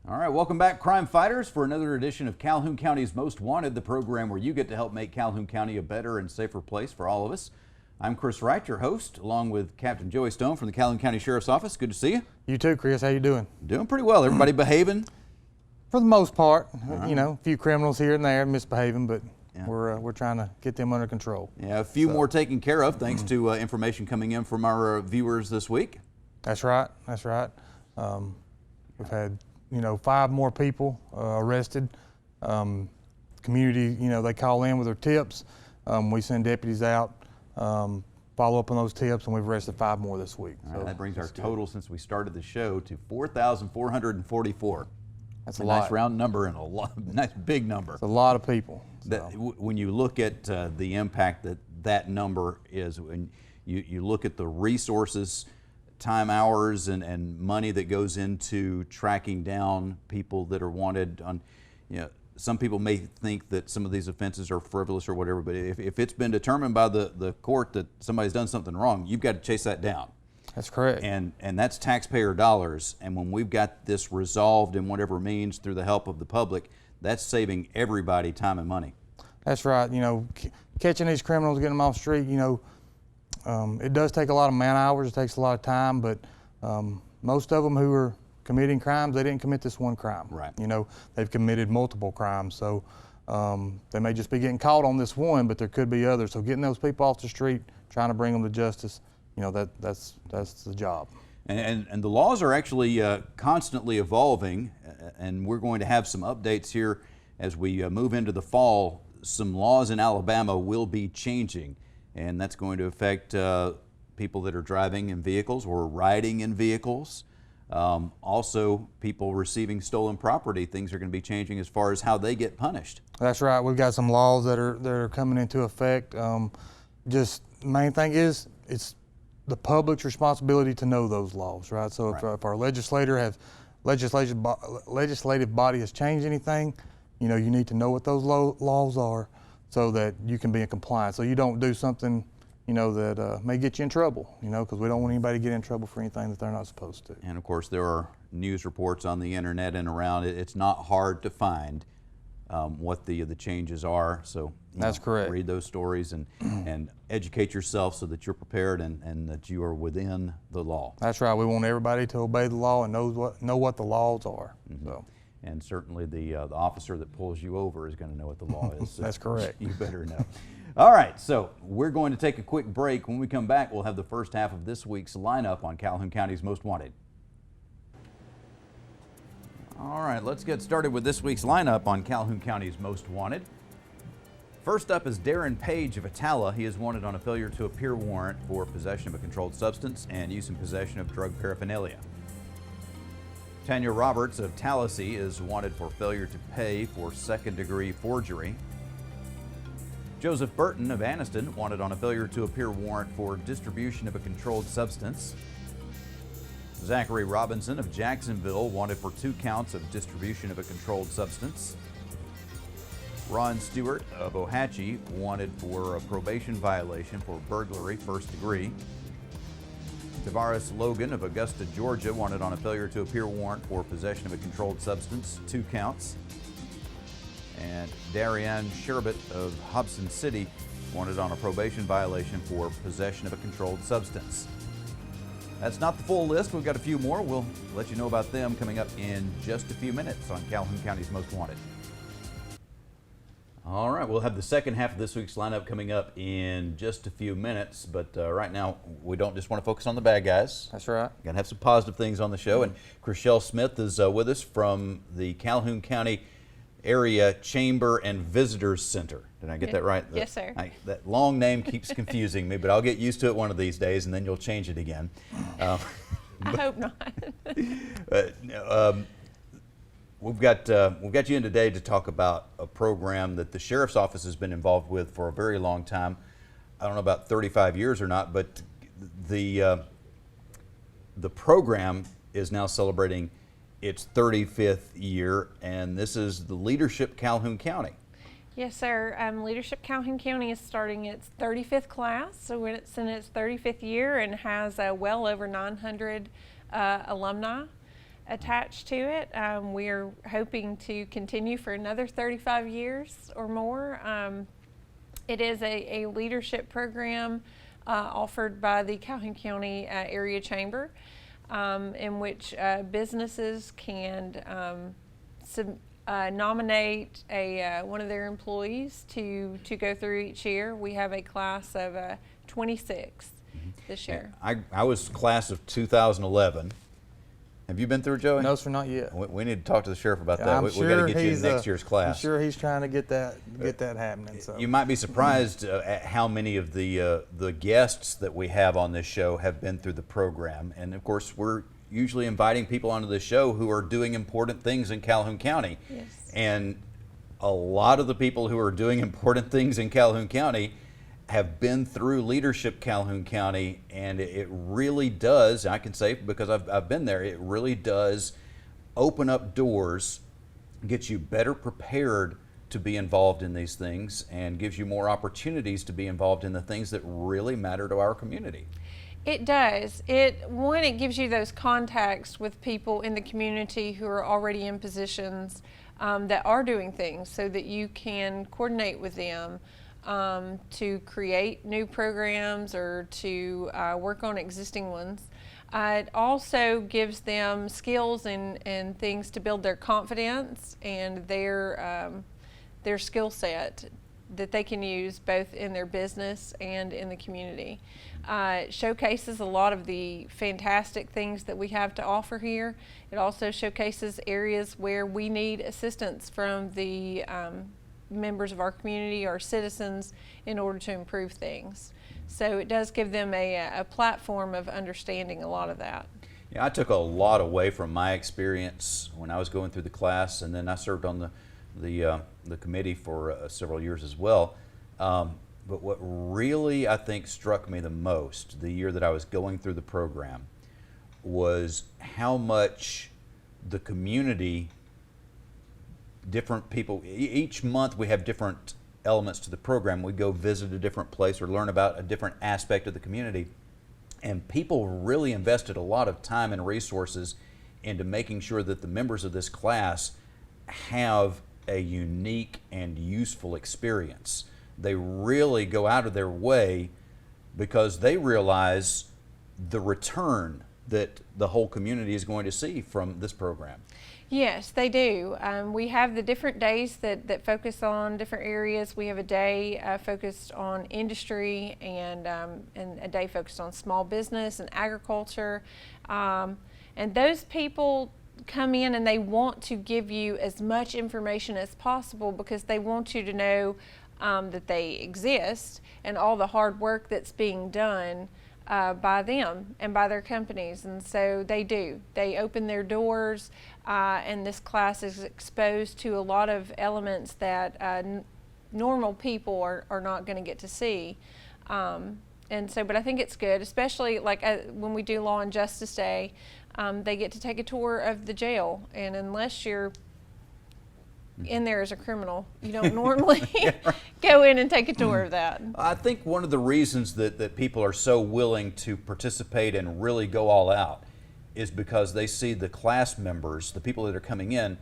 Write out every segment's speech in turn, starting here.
All right, welcome back, crime fighters, for another edition of Calhoun County's Most Wanted, the program where you get to help make Calhoun County a better and safer place for all of us. I'm Chris Wright, your host, along with Captain Joey Stone from the Calhoun County Sheriff's Office. Good to see you. You too, Chris. How you doing? Doing pretty well. Everybody behaving? For the most part. You know, a few criminals here and there misbehaving, but Yeah. we're trying to get them under control. Yeah, a few more taken care of thanks to information coming in from our viewers this week. That's right. That's right. We've had 5 more people arrested. Community, they call in with their tips. We send deputies out, follow up on those tips, and we've arrested 5 more this week. All right, that brings our total since we started the show to 4,444. That's a a lot. nice round number and a nice big number. It's a lot of people. When you look at the impact that number is, when you look at the resources, time, hours, and money that goes into tracking down people that are wanted on, some people may think that some of these offenses are frivolous or whatever, but if it's been determined by the court that somebody's done something wrong, you've got to chase that down. That's correct. And that's taxpayer dollars. And when we've got this resolved in whatever means through the help of the public, that's saving everybody time and money. That's right. Catching these criminals, getting them off the street, it does take a lot of man hours. It takes a lot of time, but most of them who are committing crimes, they didn't commit this one crime. Right. They've committed multiple crimes. So they may just be getting caught on this one, but there could be others. So getting those people off the street, trying to bring them to justice, that's the job. And the laws are actually constantly evolving, and we're going to have some updates here as we move into the fall. Some laws in Alabama will be changing, and that's going to affect people that are driving in vehicles or riding in vehicles. Also, people receiving stolen property, things are going to be changing as far as how they get punished. That's right. We've got some laws that are coming into effect. Just the main thing is it's the public's responsibility to know those laws, right? So if our legislative body has changed anything, you need to know what those laws are so that you can be in compliance. So you don't do something, that may get you in trouble, because we don't want anybody to get in trouble for anything that they're not supposed to. And of course, there are news reports on the internet and around it. It's not hard to find what the changes are. So that's correct. Read those stories and educate yourself so that you're prepared and that you are within the law. That's right. We want everybody to obey the law and know what the laws are. Mm-hmm. So. And certainly the officer that pulls you over is going to know what the law is. So that's correct. You better know. All right, so we're going to take a quick break. When we come back, we'll have the first half of this week's lineup on Calhoun County's Most Wanted. All right, let's get started with this week's lineup on Calhoun County's Most Wanted. First up is Darren Page of Atala. He is wanted on a failure to appear warrant for possession of a controlled substance and use and possession of drug paraphernalia. Tanya Roberts of Tallahassee is wanted for failure to pay for second-degree forgery. Joseph Burton of Anniston wanted on a failure to appear warrant for distribution of a controlled substance. Zachary Robinson of Jacksonville wanted for 2 counts of distribution of a controlled substance. Ron Stewart of Ohatchee wanted for a probation violation for burglary, first degree. Tavares Logan of Augusta, Georgia wanted on a failure to appear warrant for possession of a controlled substance, 2 counts. And Darianne Sherbet of Hobson City wanted on a probation violation for possession of a controlled substance. That's not the full list. We've got a few more. We'll let you know about them coming up in just a few minutes on Calhoun County's Most Wanted. All right, we'll have the second half of this week's lineup coming up in just a few minutes, but right now we don't just want to focus on the bad guys. That's right. Got to have some positive things on the show, and Chriselle Smith is with us from the Calhoun County Area Chamber and Visitors Center. Did I get that right? Yes, sir. That long name keeps confusing me, but I'll get used to it one of these days, and then you'll change it again. I hope not. We've got you in today to talk about a program that the Sheriff's Office has been involved with for a very long time. I don't know about 35 years or not, but the program is now celebrating its 35th year, and this is the Leadership Calhoun County. Yes, sir. Leadership Calhoun County is starting its 35th class, so it's in its 35th year and has well over 900 alumni attached to it. We are hoping to continue for another 35 years or more. It is a leadership program offered by the Calhoun County Area Chamber, in which businesses can nominate one of their employees to go through each year. We have a class of 26 this year. I was class of 2011. Have you been through, Joey? No, sir, not yet. We need to talk to the sheriff about that. I'm We sure got to get you in he's, next year's class. I'm sure he's trying to get that happening. So You might be surprised at how many of the guests that we have on this show have been through the program. And of course, we're usually inviting people onto the show who are doing important things in Calhoun County. Yes. And a lot of the people who are doing important things in Calhoun County have been through Leadership Calhoun County, and it really does, I can say because I've been there, it really does open up doors, gets you better prepared to be involved in these things, and gives you more opportunities to be involved in the things that really matter to our community. It does. It gives you those contacts with people in the community who are already in positions that are doing things, so that you can coordinate with them to create new programs or to work on existing ones. It also gives them skills and things to build their confidence and their skill set that they can use both in their business and in the community. It showcases a lot of the fantastic things that we have to offer here. It also showcases areas where we need assistance from the members of our community, our citizens, in order to improve things. So it does give them a platform of understanding a lot of that. Yeah, I took a lot away from my experience when I was going through the class, and then I served on the committee for several years as well. But what really, I think, struck me the most the year that I was going through the program was how much the community, different people, each month we have different elements to the program. We go visit a different place or learn about a different aspect of the community. And people really invested a lot of time and resources into making sure that the members of this class have a unique and useful experience. They really go out of their way because they realize the return that the whole community is going to see from this program. Yes, they do. We have the different days that focus on different areas. We have a day focused on industry and a day focused on small business and agriculture. And those people come in and they want to give you as much information as possible because they want you to know that they exist and all the hard work that's being done by them and by their companies. And so they do. They open their doors, and this class is exposed to a lot of elements that normal people are not going to get to see. And so, but I think it's good, especially like when we do Law and Justice Day, they get to take a tour of the jail, and unless you're in there as a criminal, you don't normally go in and take a tour of that. I think one of the reasons that people are so willing to participate and really go all out is because they see the class members, the people that are coming in,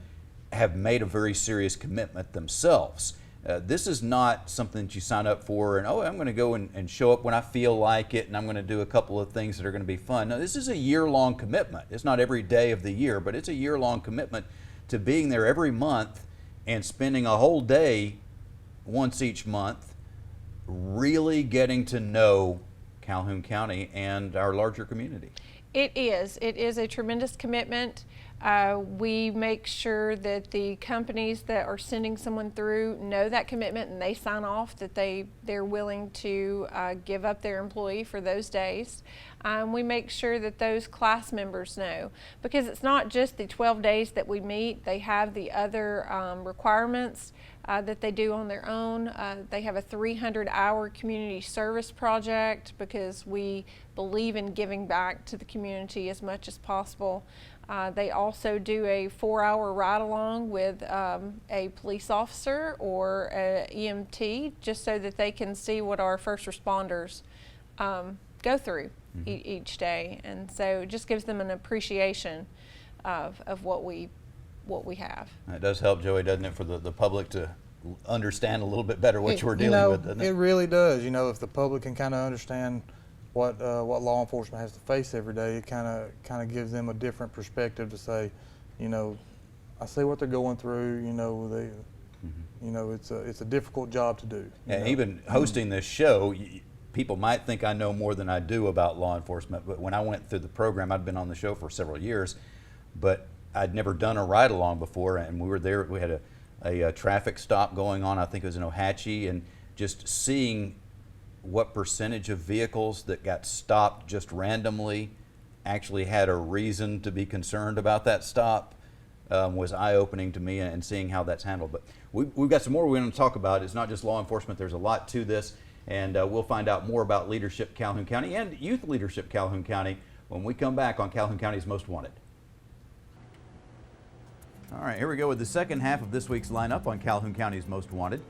have made a very serious commitment themselves. This is not something that you sign up for and, oh, I'm going to go and show up when I feel like it and I'm going to do a couple of things that are going to be fun. No, this is a year-long commitment. It's not every day of the year, but it's a year-long commitment to being there every month and spending a whole day once each month really getting to know Calhoun County and our larger community. It is a tremendous commitment. We make sure that the companies that are sending someone through know that commitment and they sign off that they're willing to give up their employee for those days. We make sure that those class members know, because it's not just the 12 days that we meet. They have the other requirements that they do on their own. They have a 300-hour community service project because we believe in giving back to the community as much as possible. They also do a 4-hour ride along with a police officer or a EMT, just so that they can see what our first responders go through each day. And so it just gives them an appreciation of what we have. It does help, Joey, doesn't it, for the public to understand a little bit better what you're dealing with, doesn't it? It really does. You know, if the public can kind of understand what law enforcement has to face every day, it kind of gives them a different perspective to say, you know, I see what they're going through. You know, you know, it's a difficult job to do. And even hosting this show, people might think I know more than I do about law enforcement. But when I went through the program, I'd been on the show for several years, but I'd never done a ride along before. And we were there. We had a traffic stop going on. I think it was in Ohatchee, and just seeing what percentage of vehicles that got stopped just randomly actually had a reason to be concerned about that stop was eye-opening to me, and seeing how that's handled. But we've got some more we're going to talk about. It's not just law enforcement. There's a lot to this, and we'll find out more about leadership Calhoun County and youth leadership Calhoun County when we come back on Calhoun County's Most Wanted. All right, here we go with the second half of this week's lineup on Calhoun County's Most Wanted.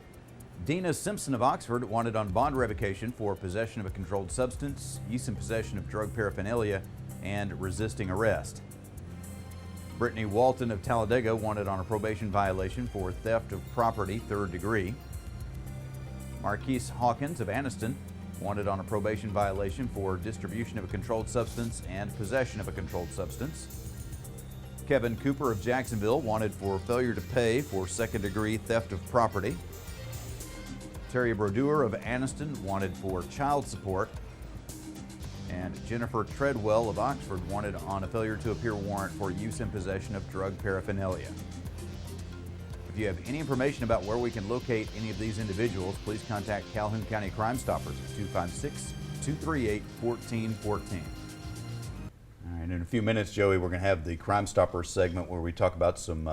Dina Simpson of Oxford wanted on bond revocation for possession of a controlled substance, use and possession of drug paraphernalia, and resisting arrest. Brittany Walton of Talladega wanted on a probation violation for theft of property, 3rd degree. Marquise Hawkins of Anniston wanted on a probation violation for distribution of a controlled substance and possession of a controlled substance. Kevin Cooper of Jacksonville wanted for failure to pay for 2nd degree theft of property. Terry Brodeur of Anniston wanted for child support. And Jennifer Treadwell of Oxford wanted on a failure to appear warrant for use and possession of drug paraphernalia. If you have any information about where we can locate any of these individuals, please contact Calhoun County Crime Stoppers at 256-238-1414. All right, in a few minutes, Joey, we're going to have the Crime Stoppers segment where we talk about some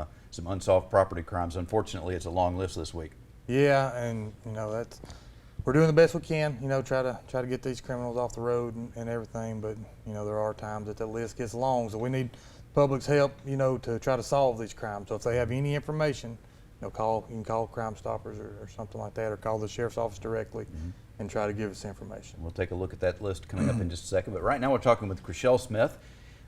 unsolved property crimes. Unfortunately, it's a long list this week. Yeah, and you know we're doing the best we can. You know, try to get these criminals off the road and everything. But you know, there are times that the list gets long, so we need public's help. You know, to try to solve these crimes. So if they have any information, you know, you can call Crime Stoppers or something like that, or call the sheriff's office directly and try to give us information. We'll take a look at that list coming up in just a second. But right now, we're talking with Chriselle Smith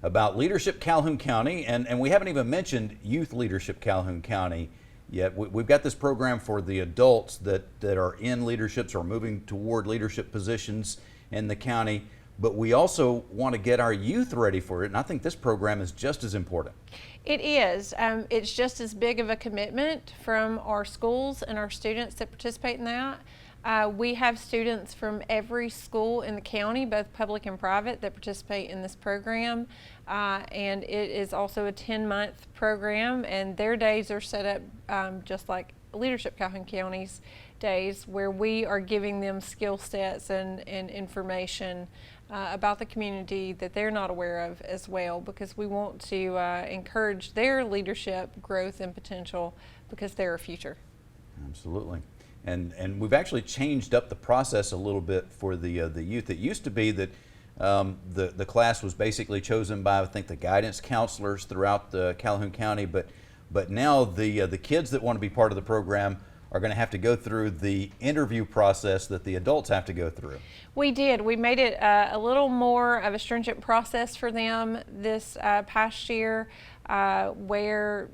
about leadership Calhoun County, and we haven't even mentioned youth leadership Calhoun County yet. We've got this program for the adults that are in leaderships or moving toward leadership positions in the county, but we also want to get our youth ready for it, and I think this program is just as important. It is. It's just as big of a commitment from our schools and our students that participate in that. We have students from every school in the county, both public and private, that participate in this program. And it is also a 10-month program, and their days are set up just like Leadership Calhoun County's days, where we are giving them skill sets and information about the community that they're not aware of as well, because we want to encourage their leadership growth and potential, because they're a future. Absolutely. And we've actually changed up the process a little bit for the youth. It used to be that the class was basically chosen by, I think, the guidance counselors throughout the Calhoun County, but now the kids that want to be part of the program are going to have to go through the interview process that the adults have to go through. We did. We made it a little more of a stringent process for them this past year, where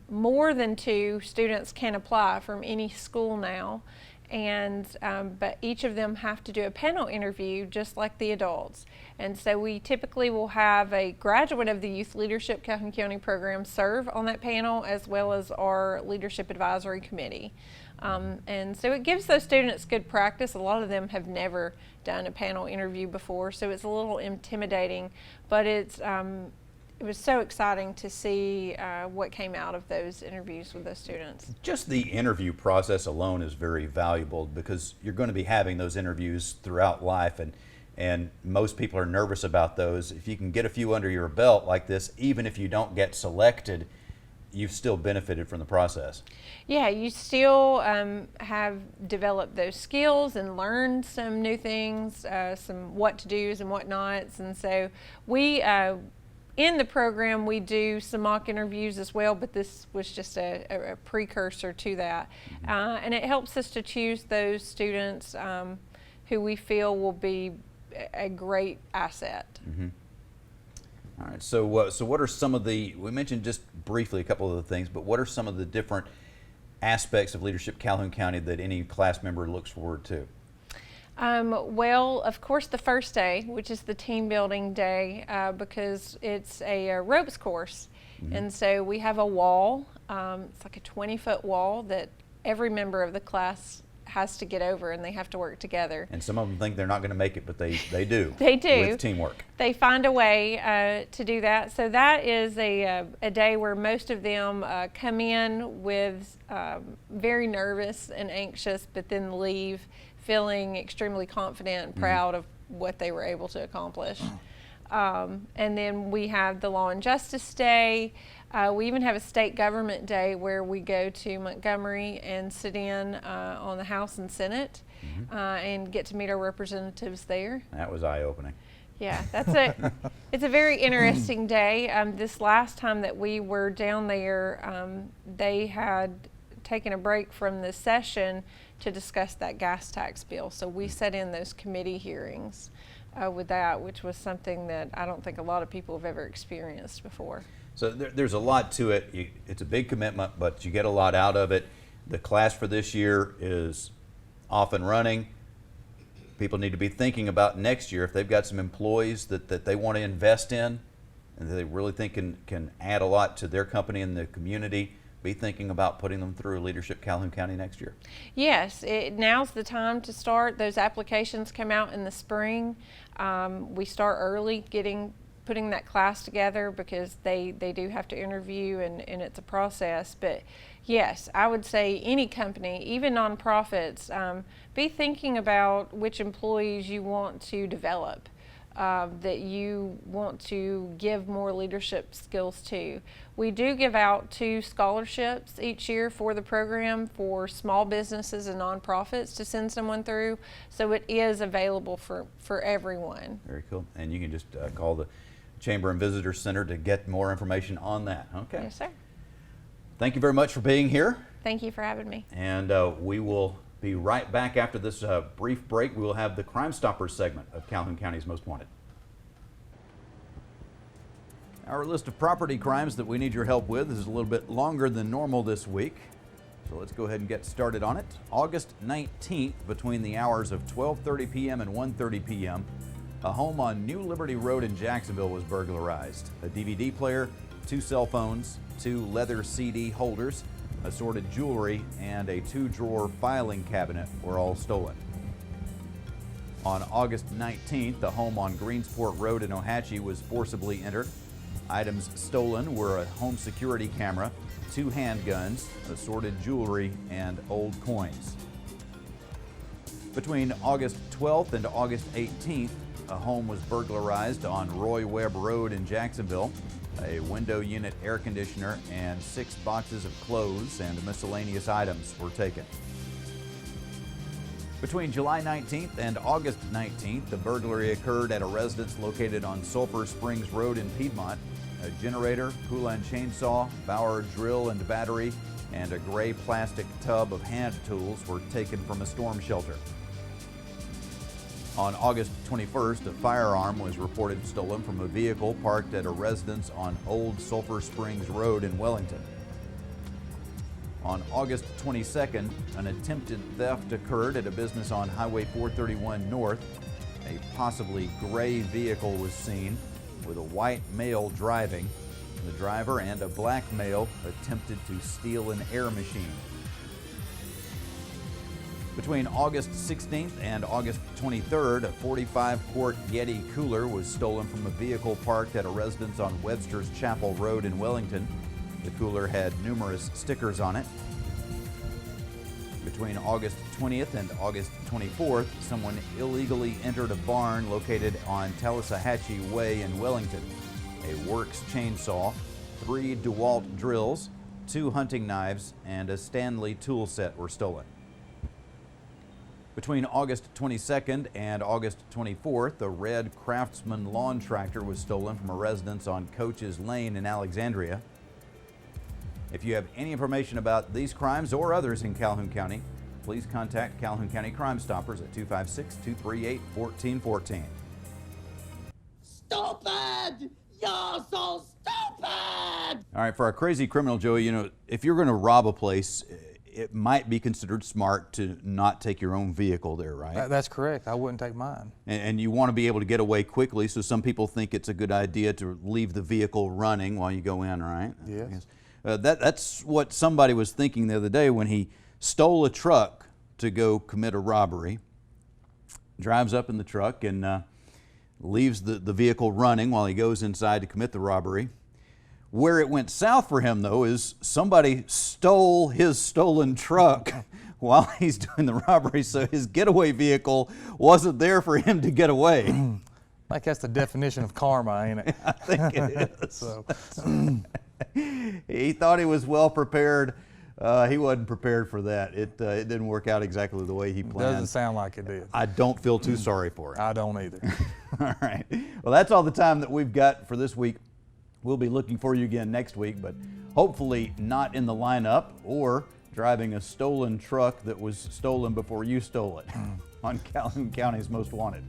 more than 2 students can apply from any school now, and but each of them have to do a panel interview just like the adults. And so we typically will have a graduate of the Youth Leadership Calhoun County program serve on that panel, as well as our Leadership Advisory Committee. And so it gives those students good practice. A lot of them have never done a panel interview before, so it's a little intimidating, but it was so exciting to see what came out of those interviews with those students. Just the interview process alone is very valuable, because you're going to be having those interviews throughout life, and most people are nervous about those. If you can get a few under your belt like this, even if you don't get selected, you've still benefited from the process. Yeah, you still have developed those skills and learned some new things, some what to do's and what nots, and so we In the program, we do some mock interviews as well, but this was just a precursor to that. And it helps us to choose those students who we feel will be a great asset. All right, so what are some of the, we mentioned just briefly a couple of the things, but what are some of the different aspects of Leadership Calhoun County that any class member looks forward to? Well, of course, the first day, which is the team building day, because it's a ropes course. And so we have a wall, it's like a 20-foot wall that every member of the class has to get over, and they have to work together. And some of them think they're not going to make it, but they do. They do. With teamwork. They find a way to do that. So that is a day where most of them come in with very nervous and anxious, but then leave feeling extremely confident and proud of what they were able to accomplish. And then we have the Law and Justice Day. We even have a state government day where we go to Montgomery and sit in on the House and Senate and get to meet our representatives there. That was eye-opening. Yeah, it's a very interesting day. This last time that we were down there, they had taken a break from the session to discuss that gas tax bill. So we sat in those committee hearings with that, which was something that I don't think a lot of people have ever experienced before. So there's a lot to it. It's a big commitment, but you get a lot out of it. The class for this year is off and running. People need to be thinking about next year if they've got some employees that they want to invest in and they really think can add a lot to their company and the community. Be thinking about putting them through Leadership Calhoun County next year. Yes, now's the time to start. Those applications come out in the spring. We start early putting that class together because they do have to interview and it's a process. But yes, I would say any company, even nonprofits, be thinking about which employees you want to develop. That you want to give more leadership skills to. We do give out 2 scholarships each year for the program for small businesses and nonprofits to send someone through, so it is available for everyone. Very cool. And you can just call the Chamber and Visitor Center to get more information on that. Okay. Yes, sir. Thank you very much for being here. Thank you for having me. And we will be right back after this brief break. We will have the Crime Stoppers segment of Calhoun County's Most Wanted. Our list of property crimes that we need your help with is a little bit longer than normal this week. So let's go ahead and get started on it. August 19th, between the hours of 12:30 p.m. and 1:30 p.m., a home on New Liberty Road in Jacksonville was burglarized. A DVD player, 2 cell phones, 2 leather CD holders, assorted jewelry, and a 2-drawer filing cabinet were all stolen. On August 19th, a home on Greensport Road in Ohatchee was forcibly entered. Items stolen were a home security camera, 2 handguns, assorted jewelry, and old coins. Between August 12th and August 18th, a home was burglarized on Roy Webb Road in Jacksonville. A window unit air conditioner and 6 boxes of clothes and miscellaneous items were taken. Between July 19th and August 19th, the burglary occurred at a residence located on Sulphur Springs Road in Piedmont. A generator, Poulan chainsaw, Bauer drill and battery, and a gray plastic tub of hand tools were taken from a storm shelter. On August 21st, a firearm was reported stolen from a vehicle parked at a residence on Old Sulphur Springs Road in Wellington. On August 22nd, an attempted theft occurred at a business on Highway 431 North. A possibly gray vehicle was seen with a white male driving. The driver and a black male attempted to steal an air machine. Between August 16th and August 23rd, a 45-quart Yeti cooler was stolen from a vehicle parked at a residence on Webster's Chapel Road in Wellington. The cooler had numerous stickers on it. Between August 20th and August 24th, someone illegally entered a barn located on Talladega Way in Wellington. A Works chainsaw, 3 DeWalt drills, 2 hunting knives, and a Stanley tool set were stolen. Between August 22nd and August 24th, a red Craftsman lawn tractor was stolen from a residence on Coaches Lane in Alexandria. If you have any information about these crimes or others in Calhoun County, please contact Calhoun County Crime Stoppers at 256-238-1414. Stupid! You're so stupid! All right, for our crazy criminal, Joey, you know, if you're going to rob a place, it might be considered smart to not take your own vehicle there, right? That's correct. I wouldn't take mine. And you want to be able to get away quickly, so some people think it's a good idea to leave the vehicle running while you go in, right? Yes. That's what somebody was thinking the other day when he stole a truck to go commit a robbery, drives up in the truck and leaves the vehicle running while he goes inside to commit the robbery. Where it went south for him, though, is somebody stole his stolen truck while he's doing the robbery, so his getaway vehicle wasn't there for him to get away. Like that's the definition of karma, ain't it? I think it is. So, he thought he was well prepared. He wasn't prepared for that. It didn't work out exactly the way he planned. doesn't sound like it did. I don't feel too sorry for him. I don't either. All right. Well, that's all the time that we've got for this week. We'll be looking for you again next week, but hopefully not in the lineup or driving a stolen truck that was stolen before you stole it on Calhoun County's Most Wanted.